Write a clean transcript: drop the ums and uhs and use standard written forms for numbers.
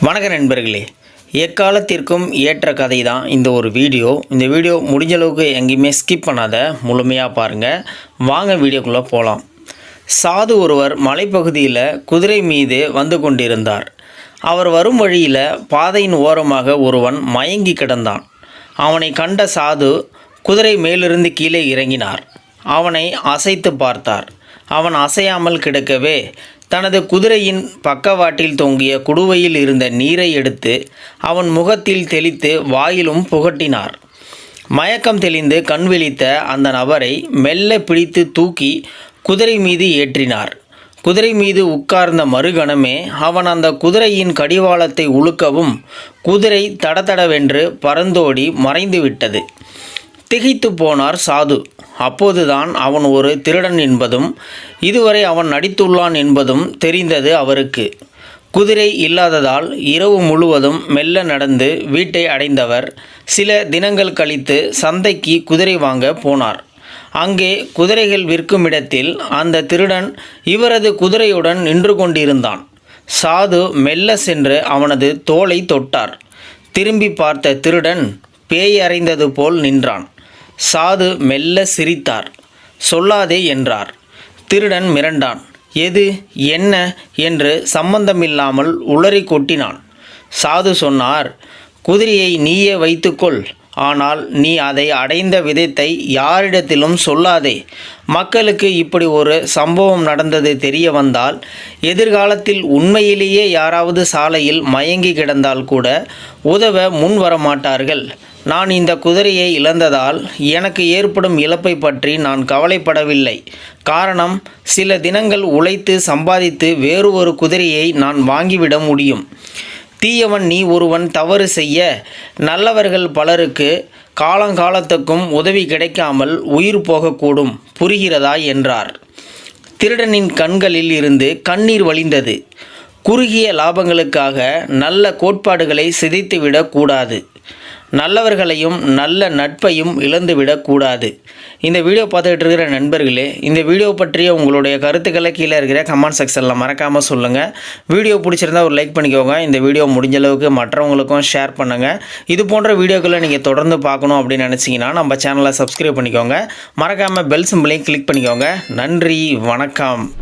வணக்க நண்பர்களே, எக்காலத்திற்கும் ஏற்ற கதை தான் இந்த ஒரு வீடியோ. இந்த வீடியோ முடிஞ்ச அளவுக்கு எங்கேயுமே ஸ்கிப் பண்ணாத முழுமையாக பாருங்கள். வாங்க வீடியோக்குள்ளே போகலாம். சாது ஒருவர் மலைப்பகுதியில் குதிரை மீது வந்து கொண்டிருந்தார். அவர் வரும் வழியில் பாதையின் ஓரமாக ஒருவன் மயங்கி கிடந்தான். அவனை கண்ட சாது குதிரை மேலிருந்து கீழே இறங்கினார். அவனை அசைத்து பார்த்தார். அவன் அசையாமல் கிடக்கவே தனது குதிரையின் பக்கவாட்டில் தொங்கிய குடுவையில் இருந்த நீரை எடுத்து அவன் முகத்தில் தெளித்து வாயிலும் புகட்டினார். மயக்கம் தெளிந்து கண் விழித்த அந்த நபரை மெல்ல பிடித்து தூக்கி குதிரை மீது ஏற்றினார். குதிரை மீது உட்கார்ந்த மறுகணமே அவன் அந்த குதிரையின் கடிவாளத்தை உலுக்கவும் குதிரை தடதடவென்று பறந்தோடி மறைந்துவிட்டது. திகைத்து போனார் சாது. அப்போதுதான் அவன் ஒரு திருடன் என்பதும் இதுவரை அவன் நடித்துள்ளான் என்பதும் தெரிந்தது அவருக்கு. குதிரை இல்லாததால் இரவு முழுவதும் மெல்ல நடந்து வீட்டை அடைந்தவர் சில தினங்கள் கழித்து சந்தைக்கு குதிரை வாங்க போனார். அங்கே குதிரைகள் விற்கும் இடத்தில் அந்த திருடன் இவரது குதிரையுடன் நின்று கொண்டிருந்தான். சாது மெல்ல சென்று அவனது தோலை தொட்டார். திரும்பி பார்த்த திருடன் பேய் அறைந்தது போல் நின்றான். சாது மெல்ல சிரித்தார். சொல்லாதே என்றார். திருடன் மிரண்டான். எது, என்ன என்று சம்பந்தமில்லாமல் உளறி கொட்டினான். சாது சொன்னார், குதிரையை நீயே வைத்துக்கொள், ஆனால் நீ அதை அடைந்த விதத்தை யாரிடத்திலும் சொல்லாதே. மக்களுக்கு இப்படி ஒரு சம்பவம் நடந்தது தெரிய வந்தால் எதிர்காலத்தில் உண்மையிலேயே யாராவது சாலையில் மயங்கி கிடந்தால் கூட உதவ முன் வரமாட்டார்கள். நான் இந்த குதிரையை இழந்ததால் எனக்கு ஏற்படும் இழப்பை பற்றி நான் கவலைப்படவில்லை. காரணம், சில தினங்கள் உழைத்து சம்பாதித்து வேறு ஒரு குதிரையை நான் வாங்கிவிட முடியும். தீயவன் நீ ஒருவன் தவறு செய்ய நல்லவர்கள் பலருக்கு காலங்காலத்துக்கும் உதவி கிடைக்காமல் உயிர் போகக்கூடும். புரிகிறதா என்றார். திருடனின் கண்களில் இருந்து கண்ணீர் வழிந்தது. குறுகிய லாபங்களுக்காக நல்ல கோட்பாடுகளை சிதைத்துவிடக் கூடாது. நல்லவர்களையும் நல்ல நட்பையும் இழந்துவிடக்கூடாது. இந்த வீடியோ பார்த்துக்கிட்டு இருக்கிற நண்பர்களே, இந்த வீடியோ பற்றிய உங்களுடைய கருத்துக்களை கீழே இருக்கிற கமெண்ட் செக்ஷனில் மறக்காமல் சொல்லுங்கள். வீடியோ பிடிச்சிருந்தால் ஒரு லைக் பண்ணிக்கோங்க. இந்த வீடியோ முடிஞ்ச அளவுக்கு மற்றவங்களுக்கும் ஷேர் பண்ணுங்கள். இது போன்ற வீடியோக்களை நீங்கள் தொடர்ந்து பார்க்கணும் அப்படின்னு நினச்சிங்கன்னா நம்ம சேனலை சப்ஸ்கிரைப் பண்ணிக்கோங்க. மறக்காமல் பெல் சிம்பிளையும் கிளிக் பண்ணிக்கோங்க. நன்றி, வணக்கம்.